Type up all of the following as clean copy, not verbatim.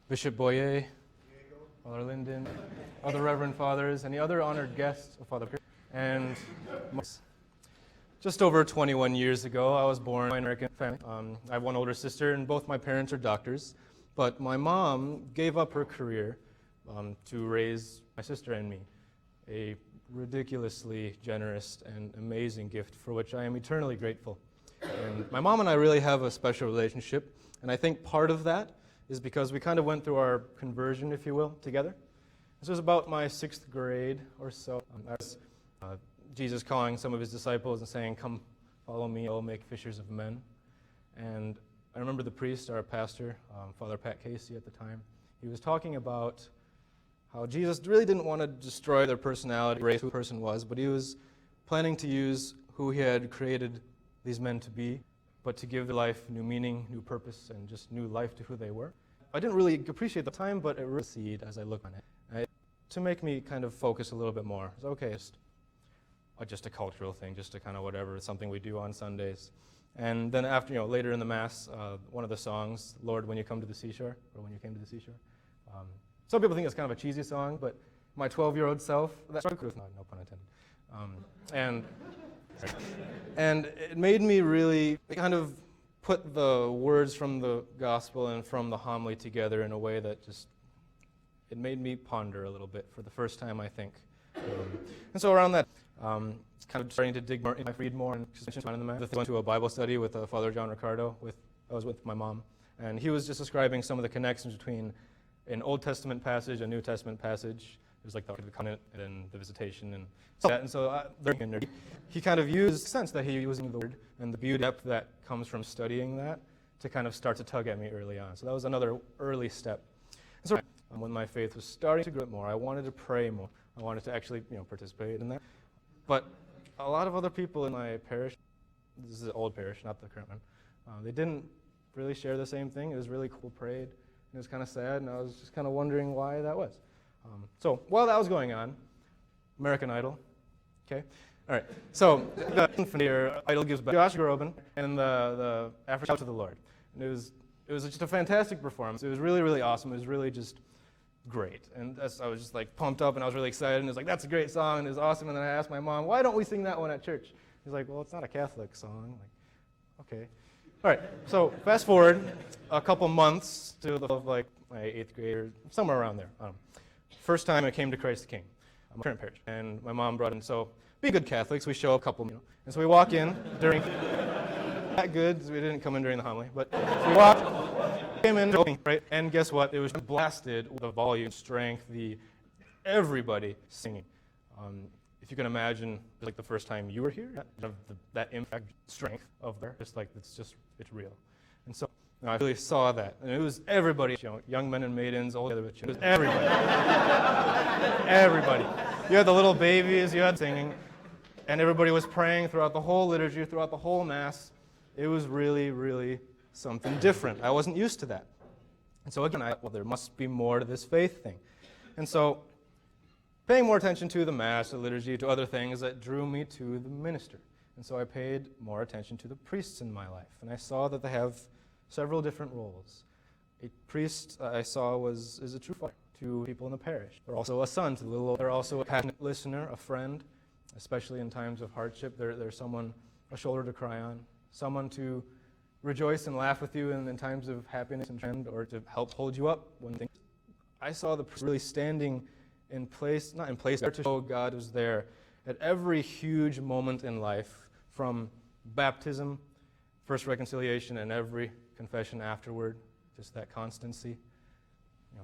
Bishop Boyer, Father Linden, other Reverend Fathers, any other honored guests of Father Pierce. And just over 21 years ago, I was born in an American family. I have one older sister, and both my parents are doctors. But my mom gave up her career to raise my sister and me, a ridiculously generous and amazing gift for which I am eternally grateful. And my mom and I really have a special relationship, and I think part of that is because we kind of went through our conversion, if you will, together. This was about my 6th grade or so. I was Jesus calling some of his disciples and saying, "Come, follow me, I'll make fishers of men." And I remember the priest, our pastor, Father Pat Casey at the time, he was talking about how Jesus really didn't want to destroy their personality, erase who the person was, but he was planning to use who he had created these men to be, but to give their life new meaning, new purpose, and just new life to who they were. I didn't really appreciate the time, but it really seed as I look on it. To make me kind of focus a little bit more. It's okay, just a cultural thing, just a kind of whatever, it's something we do on Sundays. And then after, later in the Mass, one of the songs, "Lord, when you come to the seashore," or "When you came to the seashore." Some people think it's kind of a cheesy song, but my 12-year-old self, that's no pun intended. And it made me really kind of put the words from the gospel and from the homily together in a way that it made me ponder a little bit for the first time, I think. And so around that, kind of starting to dig more, read more, and just in the Mass. I went to a Bible study with Father John Ricardo. I was with my mom, and he was just describing some of the connections between an Old Testament passage, a New Testament passage. It was like the covenant and then the visitation and so that. And so he kind of used the sense that he was using the word and the beauty depth that comes from studying that to kind of start to tug at me early on. So that was another early step. And so when my faith was starting to grow more, I wanted to pray more. I wanted to actually participate in that. But a lot of other people in my parish, this is the old parish, not the current one, they didn't really share the same thing. It was really cool, prayed. It was kind of sad, and I was just kind of wondering why that was. So while that was going on, American Idol, okay? All right, so the infant Idol gives back Josh Groban and the African Shout to the Lord. And it was just a fantastic performance. It was really, really awesome. It was really just great. And I was just like pumped up, and I was really excited, and it was like, that's a great song, and it was awesome. And then I asked my mom, why don't we sing that one at church? He's like, well, it's not a Catholic song. I'm like, okay. All right, so fast forward a couple months to my 8th grade or somewhere around there. First time I came to Christ the King, my current parish, and my mom brought in. So, being good Catholics, we show up a couple, and so we walk in during that good. So we didn't come in during the homily, but so came in, right? And guess what? It was blasted with the volume, strength, everybody singing. If you can imagine, like the first time you were here, that impact, strength of there, it's real. And so I really saw that, and it was everybody, young men and maidens, all together with children. It was everybody. Everybody. You had the little babies, you had singing, and everybody was praying throughout the whole liturgy, throughout the whole Mass. It was really, really something different. I wasn't used to that. And so again, there must be more to this faith thing. And so paying more attention to the Mass, the liturgy, to other things that drew me to the minister. And so I paid more attention to the priests in my life. And I saw that they have several different roles. A priest I saw is a true father to people in the parish. They're also a son to the little. They're also a passionate listener, a friend, especially in times of hardship. They're someone, a shoulder to cry on, someone to rejoice and laugh with you in times of happiness and trend, or to help hold you up when things. I saw the priest really standing in place, not in place, to show God was there at every huge moment in life, from baptism, first reconciliation, and every confession afterward, just that constancy.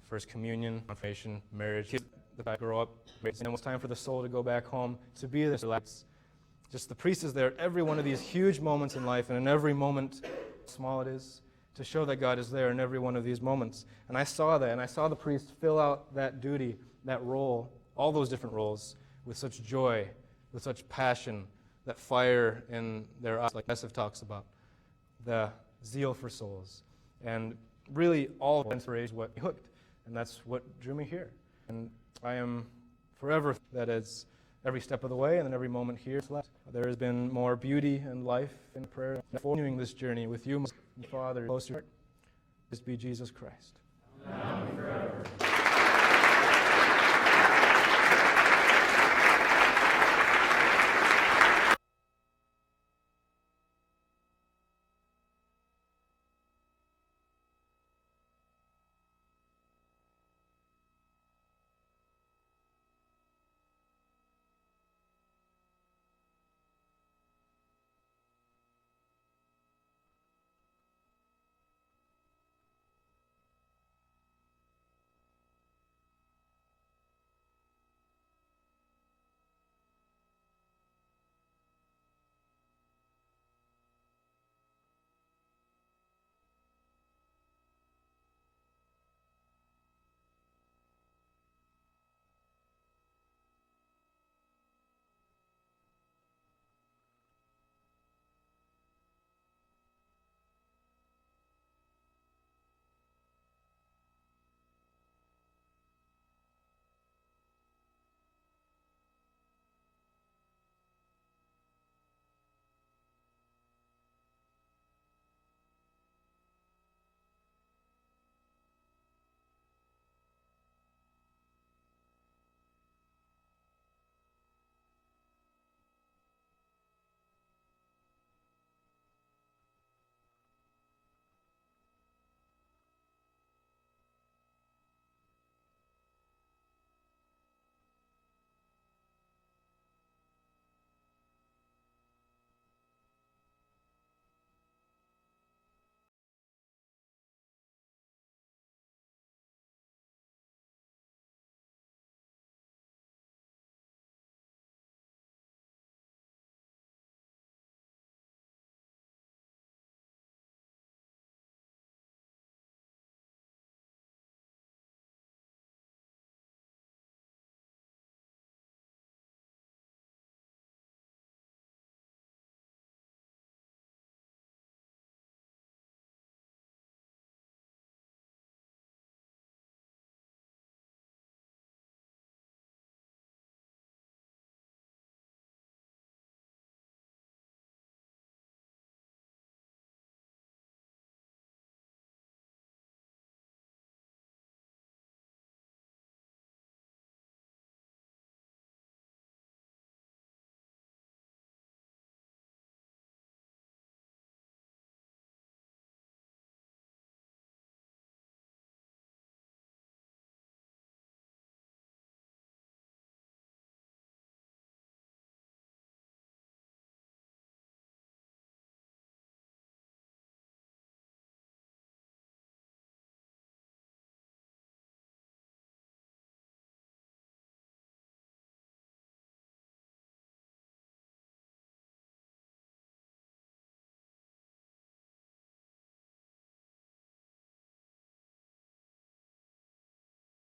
First communion, confirmation, marriage, kids that grow up, and then it's time for the soul to go back home, to be there. Just the priest is there at every one of these huge moments in life, and in every moment, small it is, to show that God is there in every one of these moments. And I saw that, and I saw the priest fill out that duty, that role, all those different roles, with such joy, with such passion, that fire in their eyes, like Joseph talks about, the zeal for souls. And really all of inspiration what hooked, and that's what drew me here. And I am forever, that is, every step of the way, and then every moment here is left. There has been more beauty and life in prayer, continuing this journey with you, my Father, closer. This be Jesus Christ. now and forever.